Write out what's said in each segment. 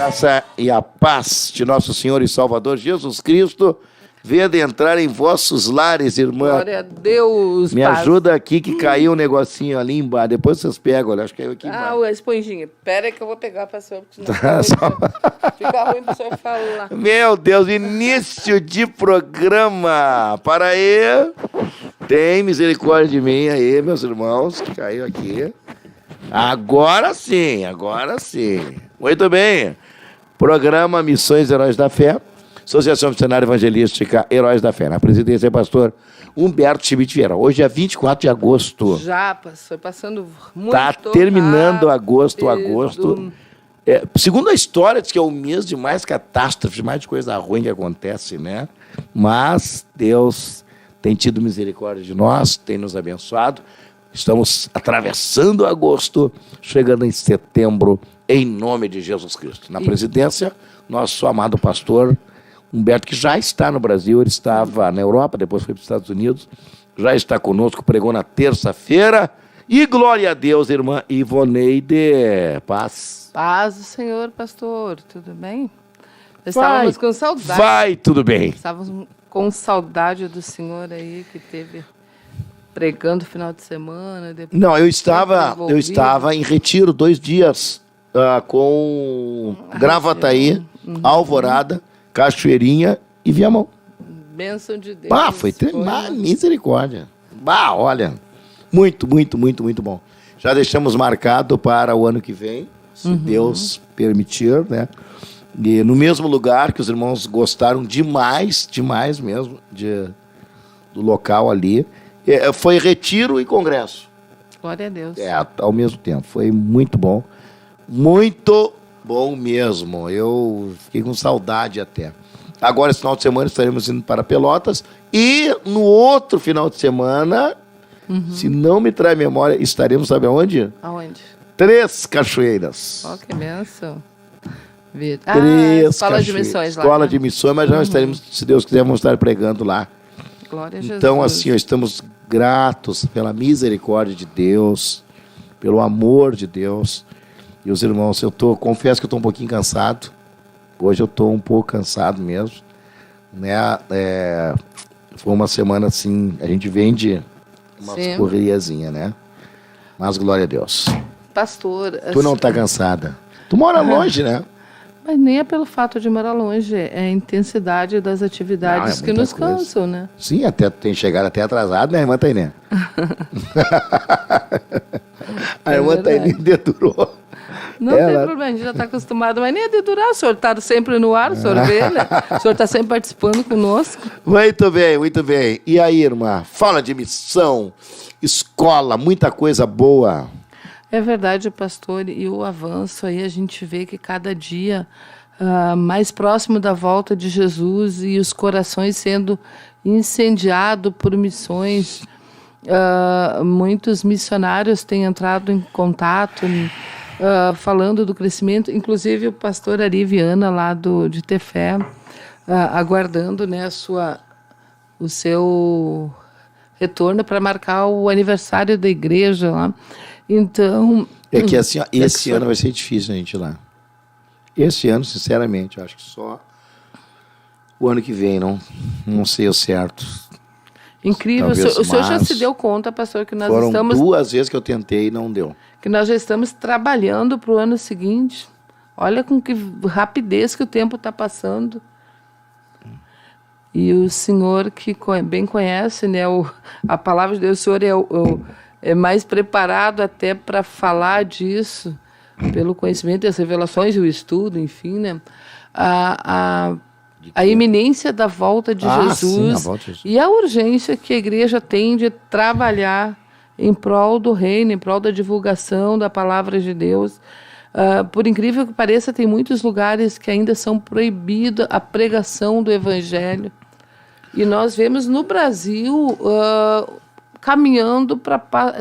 Graça e a paz de nosso Senhor e Salvador Jesus Cristo venha entrar em vossos lares, irmã. Glória a Deus. Me paz. ajuda aqui que caiu um negocinho ali embaixo. Depois vocês pegam, olha, acho que caiu aqui embaixo. A esponjinha. Pera aí que eu vou pegar para o senhor, porque Tá, senão fica ruim para o senhor falar. Meu Deus, início de programa. Para aí. Tem misericórdia de mim aí, meus irmãos, que caiu aqui. Agora sim, agora sim. Muito bem. Programa Missões Heróis da Fé, Associação Missionária Evangelística Heróis da Fé. Na presidência é pastor Humberto Schmidt Vieira. Hoje é 24 de agosto. Já passou, passando muito Está terminando rápido. agosto. Segundo a história, diz que é o mês de mais catástrofes, mais de coisa ruim que acontece, né? Mas Deus tem tido misericórdia de nós, tem nos abençoado. Estamos atravessando agosto, chegando em setembro, em nome de Jesus Cristo. Na presidência, nosso amado pastor Humberto, que já está no Brasil, ele estava na Europa, depois foi para os Estados Unidos, já está conosco, pregou na terça-feira. E glória a Deus, irmã Ivoneide. Paz. Paz do Senhor, pastor. Tudo bem? Estávamos com saudade. Vai, tudo bem. Estávamos com saudade do senhor aí, que teve pregando final de semana. Não, eu estava em retiro 2 dias com Gravataí, Alvorada, Cachoeirinha e Viamão. Bênção de Deus. Foi misericórdia. Olha, muito bom. Já deixamos marcado para o ano que vem, se Deus permitir, né? E no mesmo lugar que os irmãos gostaram demais mesmo do local ali. Foi retiro e congresso. Glória a Deus. Ao mesmo tempo. Foi muito bom. Muito bom mesmo. Eu fiquei com saudade até. Agora, esse final de semana, estaremos indo para Pelotas. E no outro final de semana, se não me trai memória, estaremos, sabe aonde? Aonde? 3 Cachoeiras. Que bênção. 3 Escola de Missões lá. Escola de Missões, mas nós estaremos, se Deus quiser, vamos estar pregando lá. Glória a Jesus. Então, assim, estamos gratos pela misericórdia de Deus, pelo amor de Deus. E os irmãos, confesso que eu estou um pouquinho cansado. Hoje eu estou um pouco cansado mesmo. Né? Foi uma semana assim, a gente vende uma correriazinha, né? Mas glória a Deus. Pastor... Tu não está cansada. Tu mora longe, né? Mas nem é pelo fato de morar longe, é a intensidade das atividades que nos cansam, né? Sim, até tem chegado até atrasado, né, irmã Tainé? A irmã Tainé dedurou. Não tem problema, a gente já está acostumado, mas nem a dedurar, o senhor está sempre no ar, o senhor vê, né? O senhor está sempre participando conosco. Muito bem. E aí, irmã, fala de missão, escola, muita coisa boa. É verdade, pastor, e o avanço aí a gente vê que cada dia mais próximo da volta de Jesus e os corações sendo incendiados por missões. Muitos missionários têm entrado em contato, falando do crescimento, inclusive o pastor Ari Viana lá de Tefé, aguardando, né, o seu retorno para marcar o aniversário da igreja lá. Então... É que assim, esse ano vai ser difícil a gente ir lá. Esse ano, sinceramente, eu acho que só o ano que vem, não sei o certo. Incrível. Talvez o senhor já se deu conta, pastor, que nós foram 2 vezes que eu tentei e não deu. Que nós já estamos trabalhando para o ano seguinte. Olha com que rapidez que o tempo está passando. E o senhor que bem conhece, né, a palavra de Deus, o senhor é mais preparado até para falar disso, pelo conhecimento das revelações e o estudo, enfim, né? A iminência da volta de Jesus, sim, a volta de Jesus. E a urgência que a igreja tem de trabalhar em prol do reino, em prol da divulgação da palavra de Deus. Por incrível que pareça, tem muitos lugares que ainda são proibidos a pregação do evangelho. E nós vemos no Brasil caminhando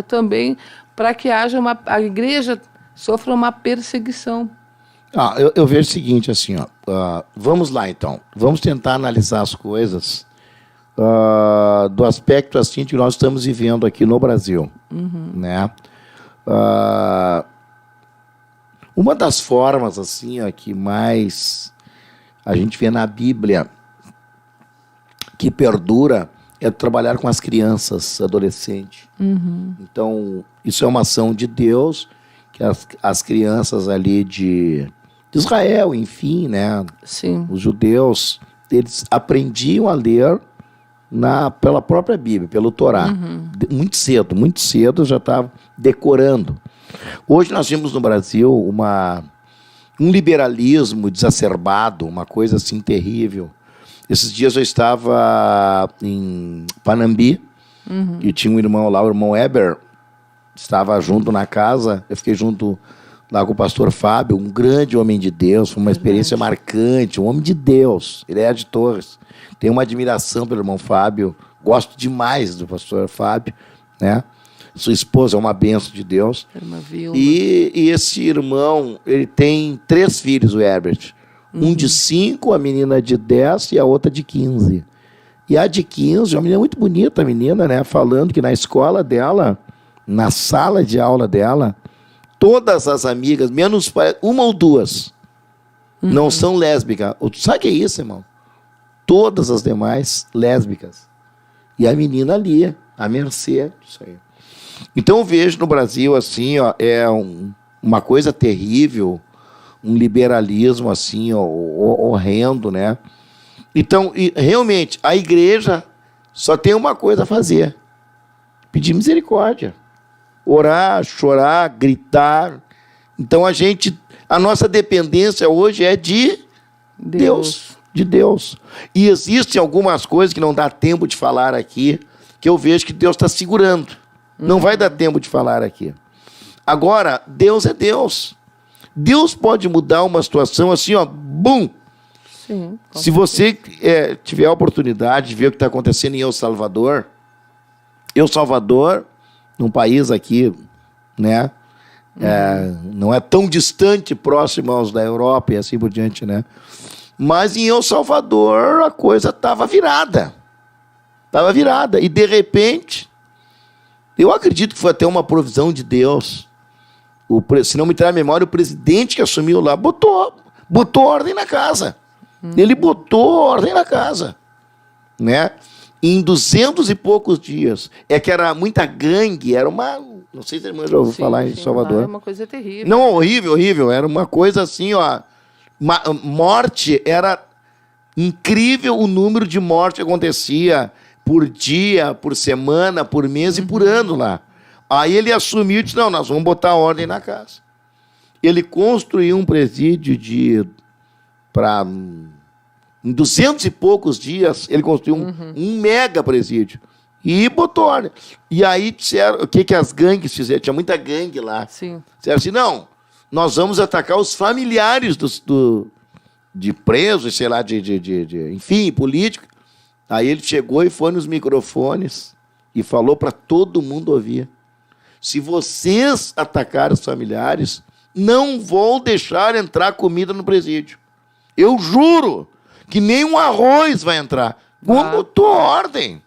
também para que a igreja sofra uma perseguição. Eu vejo o seguinte, assim, vamos lá então, vamos tentar analisar as coisas do aspecto assim que nós estamos vivendo aqui no Brasil, né? Uma das formas assim, ó, que mais a gente vê na Bíblia que perdura é trabalhar com as crianças, adolescentes. Então, isso é uma ação de Deus, que as crianças ali de Israel, enfim, né? Sim. Os judeus, eles aprendiam a ler pela própria Bíblia, pelo Torá. Muito cedo já estava decorando. Hoje nós vimos no Brasil um liberalismo exacerbado, uma coisa assim terrível. Esses dias eu estava em Panambi e tinha um irmão lá, o irmão Eber, estava junto na casa, eu fiquei junto lá com o pastor Fábio, um grande homem de Deus, foi uma experiência marcante, um homem de Deus, ele é de Torres. Tenho uma admiração pelo irmão Fábio, gosto demais do pastor Fábio, né? Sua esposa é uma bênção de Deus. E esse irmão, ele tem 3 filhos, o Herbert. Um de 5, a menina de 10 e a outra de 15. E a de 15, uma menina muito bonita, a menina, né? Falando que na escola dela, na sala de aula dela, todas as amigas, menos uma ou 2, não são lésbicas. Sabe o que é isso, irmão? Todas as demais lésbicas. E a menina ali, a mercê disso aí. Então eu vejo no Brasil assim, ó, uma coisa terrível, um liberalismo assim, ó, horrendo, né? Então, realmente, a igreja só tem uma coisa a fazer: pedir misericórdia, orar, chorar, gritar. Então a nossa dependência hoje é de Deus, de Deus. E existem algumas coisas que não dá tempo de falar aqui, que eu vejo que Deus está segurando. Não vai dar tempo de falar aqui. Agora, Deus é Deus. Deus pode mudar uma situação assim, ó, bum! Sim. Se você tiver a oportunidade de ver o que está acontecendo em El Salvador, num país aqui, né? Não é tão distante, próximo aos da Europa e assim por diante, né? Mas em El Salvador a coisa estava virada. Estava virada. E de repente, eu acredito que foi até uma provisão de Deus. Se não me trai a memória, o presidente que assumiu lá botou ordem na casa. Ele botou ordem na casa, né? Em 200 e poucos dias. Que era muita gangue, era uma... Não sei se a irmã já ouviu falar em Salvador. Era uma coisa terrível. Não, horrível, horrível. Era uma coisa assim, ó... Morte, era incrível o número de mortes que acontecia por dia, por semana, por mês e por ano lá. Aí ele assumiu e disse, não, nós vamos botar ordem na casa. Ele construiu um presídio em 200 e poucos dias, ele construiu um mega presídio. E botou ordem. E aí disseram, o que as gangues fizeram? Tinha muita gangue lá. Sim. Disseram assim, não, nós vamos atacar os familiares de presos, sei lá, enfim, político. Aí ele chegou e foi nos microfones e falou para todo mundo ouvir. Se vocês atacarem os familiares, não vou deixar entrar comida no presídio. Eu juro que nem um arroz vai entrar. Botou ordem.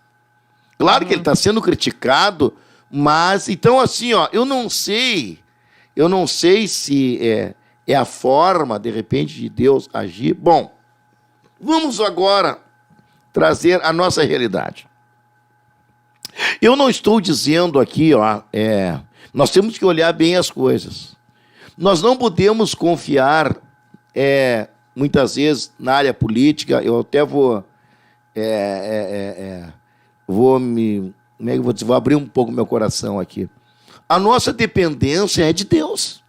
Claro que ele está sendo criticado, mas, então assim, ó, eu não sei se é a forma, de repente, de Deus agir. Bom, vamos agora trazer a nossa realidade. Eu não estou dizendo aqui, ó, nós temos que olhar bem as coisas. Nós não podemos confiar, muitas vezes, na área política. Eu até vou abrir um pouco meu coração aqui. A nossa dependência é de Deus.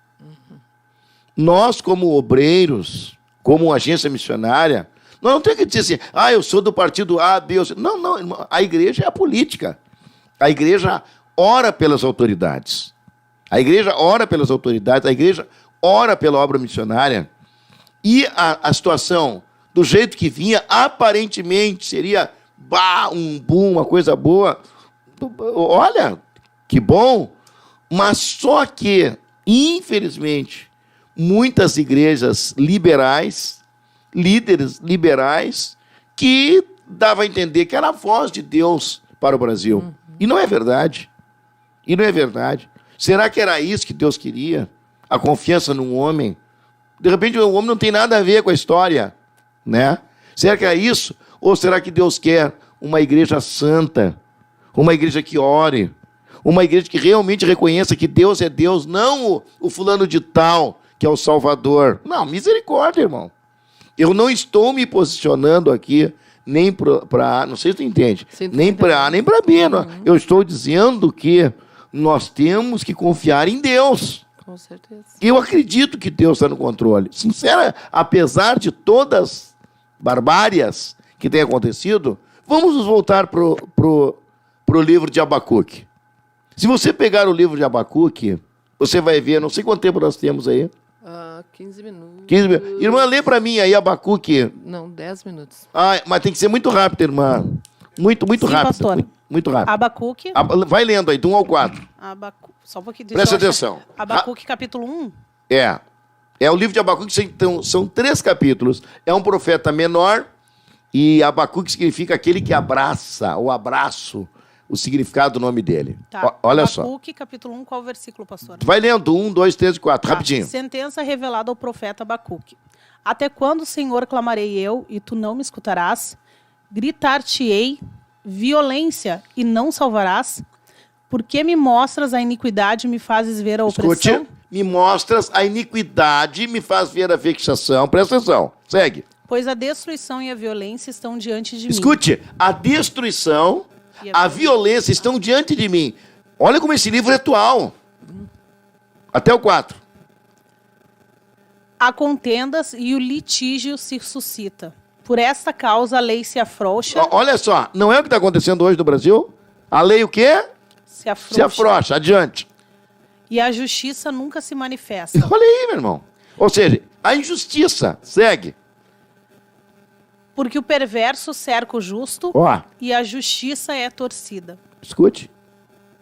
Nós, como obreiros, como agência missionária, nós não temos que dizer assim, eu sou do partido A, B, ou C. Não, não, irmão, a igreja é a política. A igreja ora pelas autoridades. A igreja ora pelas autoridades, a igreja ora pela obra missionária. E a situação, do jeito que vinha, aparentemente seria um boom, uma coisa boa. Olha, que bom. Mas só que, infelizmente, muitas igrejas liberais, líderes liberais, que dava a entender que era a voz de Deus para o Brasil. E não é verdade. E não é verdade. Será que era isso que Deus queria? a confiança num homem. De repente, o homem não tem nada a ver com a história, né? Será que é isso? Ou será que Deus quer uma igreja santa, uma igreja que ore, uma igreja que realmente reconheça que Deus é Deus, não o fulano de tal, que é o Salvador. Não, misericórdia, irmão. Eu não estou me posicionando aqui nem para, não sei se tu entende, nem para A, nem para B. Eu estou dizendo que nós temos que confiar em Deus. Com certeza. Eu acredito que Deus está no controle. Sincera, apesar de todas as barbárias que têm acontecido, vamos nos voltar pro livro de Abacuque. Se você pegar o livro de Abacuque, você vai ver, não sei quanto tempo nós temos aí. 15 minutos. 15 minutos. Irmã, lê para mim aí Abacuque. Não, 10 minutos. Mas tem que ser muito rápido, irmã. Muito Sim, rápido. pastor. Muito rápido. Abacuque. Vai lendo aí, do 1 ao 4. Só um pouquinho. Presta atenção. Abacuque, capítulo 1. É o livro de Abacuque, então, são 3 capítulos. É um profeta menor, e Abacuque significa aquele que abraça, ou abraço, o significado do nome dele. Tá. Olha só. Abacuque, capítulo 1, qual o versículo, pastor? Vai lendo 1, 2, 3 e 4, rapidinho. Sentença revelada ao profeta Abacuque. Até quando, Senhor, clamarei eu, e tu não me escutarás? Gritar-te-ei violência, e não salvarás? Por que me mostras a iniquidade e me fazes ver a opressão? Escute, me mostras a iniquidade, me faz ver a vexação. Presta atenção, segue. Pois a destruição e a violência estão diante de mim. Escute, a destruição, a violência estão diante de mim. Olha como esse livro é atual. Até o 4. Há contendas e o litígio se suscita. Por esta causa a lei se afrouxa. Olha só, não é o que está acontecendo hoje no Brasil? A lei o quê? Se afrouxa. Se afrouxa, adiante. E a justiça nunca se manifesta. Olha aí, meu irmão. Ou seja, a injustiça, segue. Porque o perverso cerca o justo e a justiça é torcida. Escute,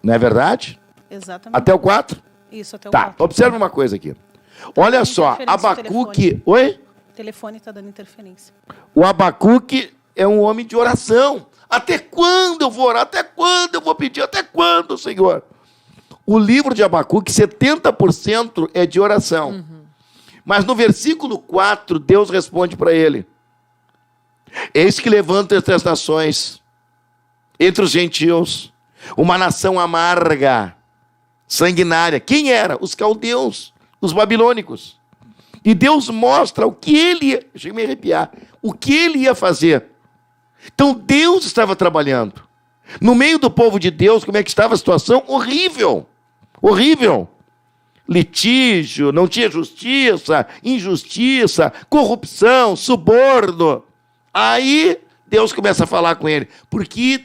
não é verdade? Exatamente. Até o 4? Isso, até o Tá, 4. observa uma coisa aqui. Olha só, Abacuque... Oi? O telefone está dando interferência. O Abacuque é um homem de oração. Até quando eu vou orar? Até quando eu vou pedir? Até quando, Senhor? O livro de Abacuque, 70% é de oração. Mas no versículo 4, Deus responde para ele. Eis que levanta entre as nações, entre os gentios, uma nação amarga, sanguinária. Quem era? Os caldeus, os babilônicos. E Deus mostra o que ele ia... Chega a me arrepiar. O que ele ia fazer. Então Deus estava trabalhando. No meio do povo de Deus, como é que estava a situação? Horrível. Horrível. Litígio, não tinha justiça, injustiça, corrupção, suborno. Aí Deus começa a falar com ele. Porque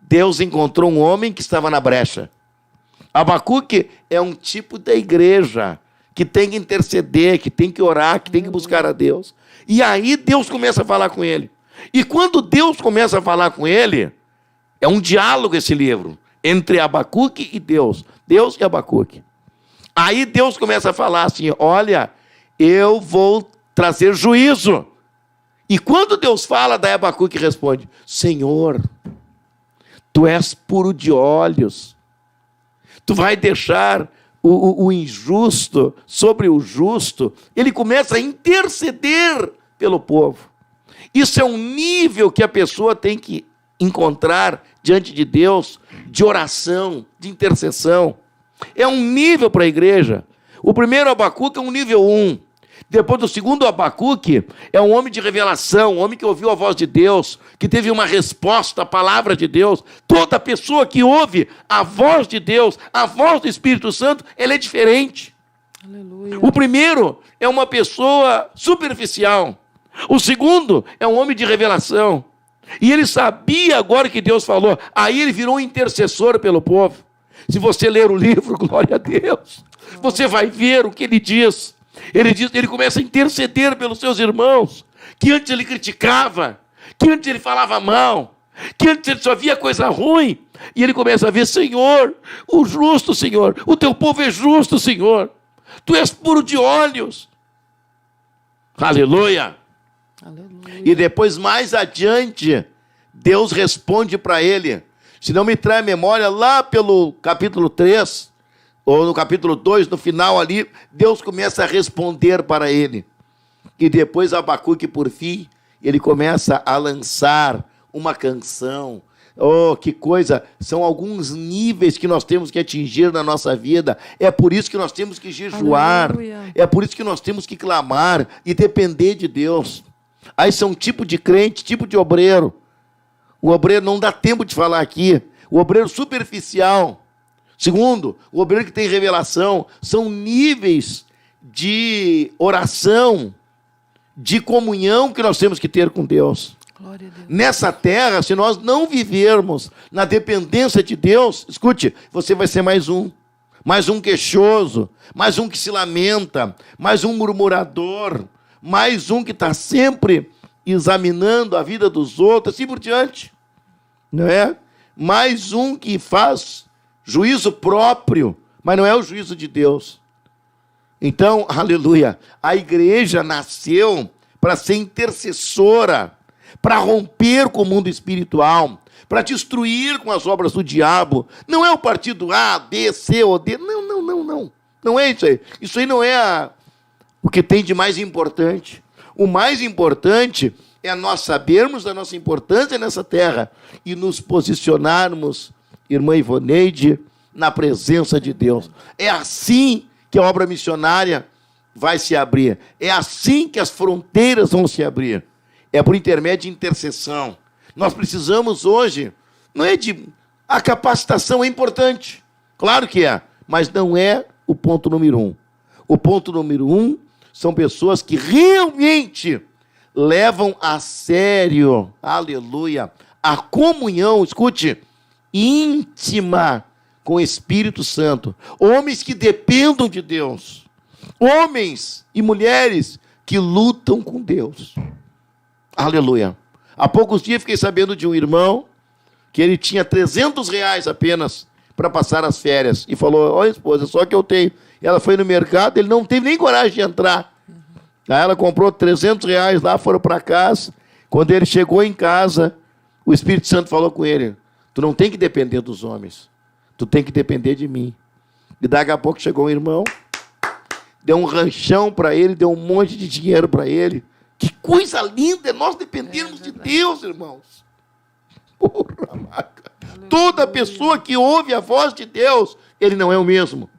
Deus encontrou um homem que estava na brecha. Abacuque é um tipo da igreja que tem que interceder, que tem que orar, que tem que buscar a Deus. E aí Deus começa a falar com ele. E quando Deus começa a falar com ele, é um diálogo esse livro, entre Abacuque e Deus. Deus e Abacuque. Aí Deus começa a falar assim, olha, eu vou trazer juízo. E quando Deus fala, daí Abacuque responde, Senhor, tu és puro de olhos. Tu vai deixar o injusto sobre o justo. Ele começa a interceder pelo povo. Isso é um nível que a pessoa tem que encontrar diante de Deus, de oração, de intercessão. É um nível para a igreja. O primeiro Abacuque é um nível 1. Depois do segundo Abacuque, é um homem de revelação, um homem que ouviu a voz de Deus, que teve uma resposta à palavra de Deus. Toda pessoa que ouve a voz de Deus, a voz do Espírito Santo, ela é diferente. Aleluia. O primeiro é uma pessoa superficial. O segundo é um homem de revelação. E ele sabia agora que Deus falou. Aí ele virou um intercessor pelo povo. Se você ler o livro, glória a Deus, você vai ver o que ele diz. Ele começa a interceder pelos seus irmãos, que antes ele criticava, que antes ele falava mal, que antes ele só via coisa ruim. E ele começa a ver, Senhor, o justo, Senhor, o teu povo é justo, Senhor. Tu és puro de olhos. Aleluia. Aleluia. E depois, mais adiante, Deus responde para ele. Se não me trai a memória, lá pelo capítulo 3, ou no capítulo 2, no final ali, Deus começa a responder para ele. E depois Abacuque, por fim, ele começa a lançar uma canção. Oh, que coisa! São alguns níveis que nós temos que atingir na nossa vida. É por isso que nós temos que jejuar. Aleluia. É por isso que nós temos que clamar e depender de Deus. Aí são tipo de crente, tipo de obreiro. O obreiro não dá tempo de falar aqui. O obreiro superficial. Segundo, o obreiro que tem revelação. São níveis de oração, de comunhão que nós temos que ter com Deus. Glória a Deus. Nessa terra, se nós não vivermos na dependência de Deus, escute, você vai ser mais um queixoso, mais um que se lamenta, mais um murmurador, mais um que está sempre examinando a vida dos outros, assim por diante, não é? Mais um que faz juízo próprio, mas não é o juízo de Deus. Então, aleluia, a igreja nasceu para ser intercessora, para romper com o mundo espiritual, para destruir com as obras do diabo. Não é o partido A, B, C ou D. Não. Não é isso aí. Isso aí não é o que tem de mais importante. O mais importante é nós sabermos da nossa importância nessa terra e nos posicionarmos, irmã Ivoneide, na presença de Deus. É assim que a obra missionária vai se abrir. É assim que as fronteiras vão se abrir. É por intermédio de intercessão. Nós precisamos hoje, não é de... A capacitação é importante, claro que é, mas não é o ponto número 1. O ponto número 1 são pessoas que realmente levam a sério, aleluia, a comunhão, escute, íntima com o Espírito Santo. Homens que dependam de Deus. Homens e mulheres que lutam com Deus. Aleluia. Há poucos dias fiquei sabendo de um irmão que ele tinha R$300 apenas para passar as férias. E falou, ó esposa, só que eu tenho. Ela foi no mercado, ele não teve nem coragem de entrar. Aí ela comprou R$300 lá, foram para casa. Quando ele chegou em casa, o Espírito Santo falou com ele, tu não tem que depender dos homens. Tu tem que depender de mim. E daqui a pouco chegou um irmão, deu um ranchão para ele, deu um monte de dinheiro para ele. Que coisa linda é nós dependermos de Deus, irmãos. Porra, maca. Toda pessoa que ouve a voz de Deus, ele não é o mesmo.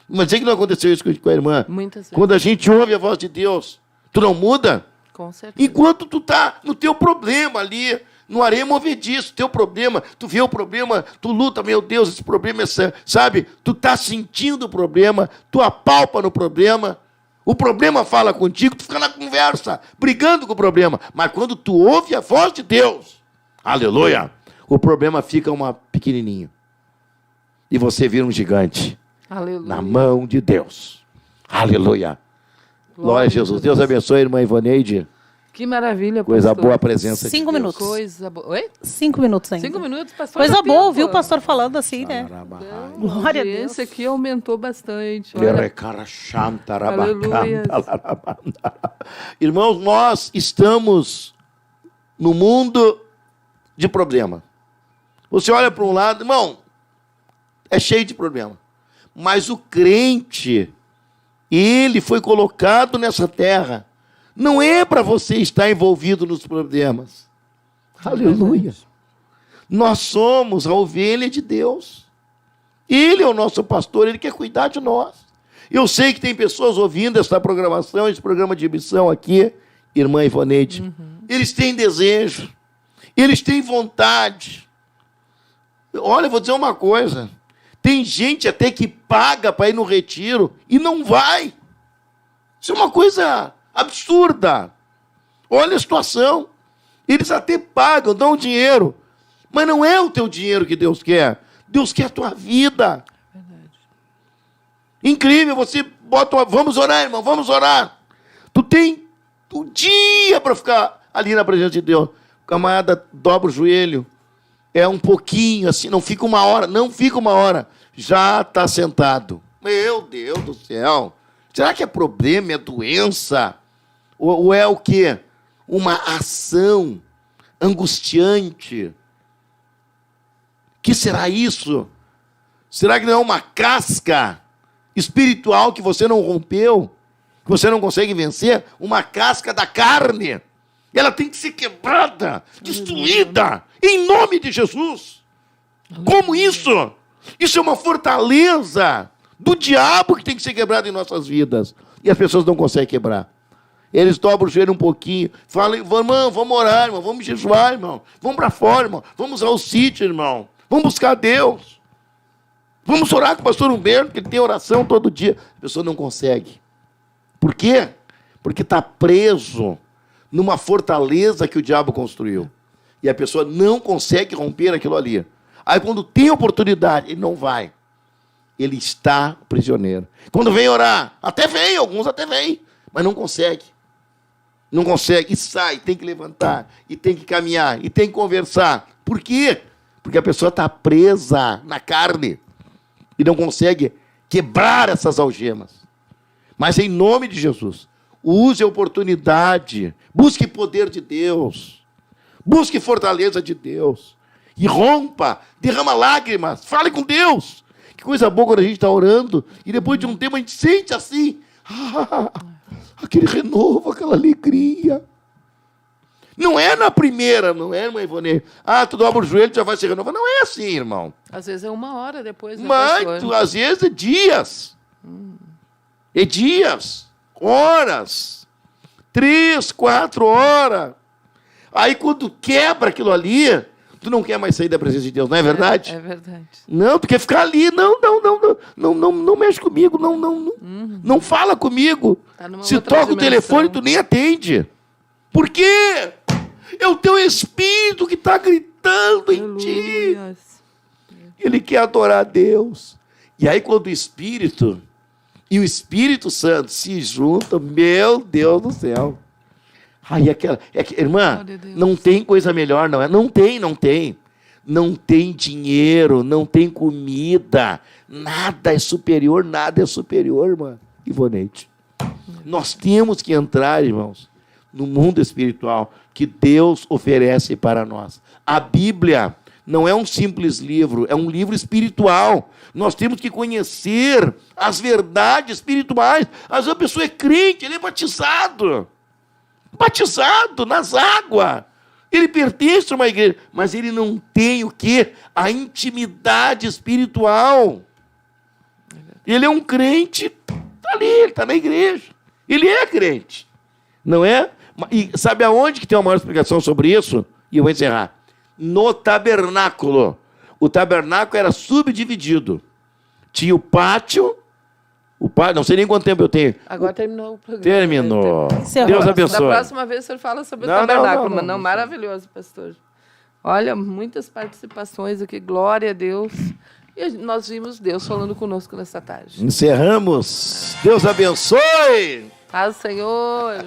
Mas sei que não aconteceu isso com a irmã. Muitas vezes. Quando a gente ouve a voz de Deus, tu não muda? Com certeza. Enquanto tu tá no teu problema ali, no areia movediço, teu problema, tu vê o problema, tu luta, meu Deus, esse problema é, sabe? Tu tá sentindo o problema, tu apalpa no problema, o problema fala contigo, tu fica na conversa, brigando com o problema. Mas quando tu ouve a voz de Deus, aleluia, o problema fica pequenininho. E você vira um gigante. Aleluia. Na mão de Deus. Aleluia. Glória a Jesus. Deus abençoe a irmã Ivoneide. Que maravilha, coisa pastor. boa a presença 5 de Deus. minutos. Coisa boa. Oi? 5 minutos ainda. 5 minutos, pastor. Coisa Tempo. boa, viu o pastor falando assim, né? Glória a Deus. Esse aqui aumentou bastante. Olha. Aleluia. Irmãos, nós estamos no mundo de problema. Você olha para um lado, irmão, é cheio de problema. Mas o crente, ele foi colocado nessa terra, não é para você estar envolvido nos problemas. Aleluia. Nós somos a ovelha de Deus. Ele é o nosso pastor, ele quer cuidar de nós. Eu sei que tem pessoas ouvindo essa programação, esse programa de missão aqui, irmã Ivoneide. Eles têm desejo, eles têm vontade. Olha, eu vou dizer uma coisa. Tem gente até que paga para ir no retiro e não vai. Isso é uma coisa absurda. Olha a situação. Eles até pagam, dão dinheiro. Mas não é o teu dinheiro que Deus quer. Deus quer a tua vida. Verdade. Incrível, você bota vamos orar, irmão, vamos orar. Tu tem o dia para ficar ali na presença de Deus. O camarada dobra o joelho. É um pouquinho assim, não fica uma hora. Já está sentado. Meu Deus do céu. Será que é problema, é doença? Ou é o quê? Uma ação angustiante? Que será isso? Será que não é uma casca espiritual que você não rompeu, que você não consegue vencer, uma casca da carne. Ela tem que ser quebrada, destruída, em nome de Jesus. Como isso? Isso é uma fortaleza do diabo que tem que ser quebrada em nossas vidas. E as pessoas não conseguem quebrar. Eles dobram o joelho um pouquinho, falam, irmão, vamos orar, irmão, vamos jejuar, irmão, vamos para fora, irmão, vamos ao sítio, irmão, vamos buscar Deus. Vamos orar com o pastor Humberto, que ele tem oração todo dia. A pessoa não consegue. Por quê? Porque está preso numa fortaleza que o diabo construiu. E a pessoa não consegue romper aquilo ali. Aí quando tem oportunidade, ele não vai. Ele está prisioneiro. Quando vem orar, até vem, alguns até vêm, mas não consegue. Não consegue, e sai, tem que levantar, e tem que caminhar, e tem que conversar. Por quê? Porque a pessoa está presa na carne e não consegue quebrar essas algemas. Mas em nome de Jesus, use a oportunidade, busque poder de Deus, busque fortaleza de Deus, e rompa, derrama lágrimas, fale com Deus. Que coisa boa quando a gente está orando, e depois de um tempo a gente sente assim, aquele renovo, aquela alegria. Não é na primeira, não é, irmã Ivone? Tu dobra o joelho, já vai se renovar. Não é assim, irmão. Às vezes é 1 hora depois. Mas, às vezes, é dias. É dias, horas, 3, 4 horas. Aí, quando quebra aquilo ali, tu não quer mais sair da presença de Deus, não é verdade? É verdade. Não, tu quer ficar ali. Não mexe comigo, não fala comigo. Tá Se toca o telefone, tu nem atende. Por quê? É o teu espírito que está gritando em ti. Ele quer adorar a Deus. E aí, quando o Espírito e o Espírito Santo se juntam, meu Deus do céu. Aí irmã, não tem coisa melhor, não é? Não tem. Não tem dinheiro, não tem comida. Nada é superior, irmã Ivonete. Nós temos que entrar, irmãos, no mundo espiritual que Deus oferece para nós. A Bíblia não é um simples livro, é um livro espiritual. Nós temos que conhecer as verdades espirituais. Às vezes a pessoa é crente, ele é batizado nas águas. Ele pertence a uma igreja, mas ele não tem o quê? A intimidade espiritual. Ele é um crente, está ali, ele está na igreja. Ele é crente, não é? E sabe aonde que tem uma maior explicação sobre isso? E eu vou encerrar. No tabernáculo. O tabernáculo era subdividido. Tinha o pátio, não sei nem quanto tempo eu tenho. Agora terminou o programa. Terminou. Deus abençoe. Da próxima vez o senhor fala sobre o tabernáculo. Não, maravilhoso, pastor. Olha, muitas participações aqui, glória a Deus. E nós vimos Deus falando conosco nessa tarde. Encerramos. Deus abençoe. Paz, Senhor.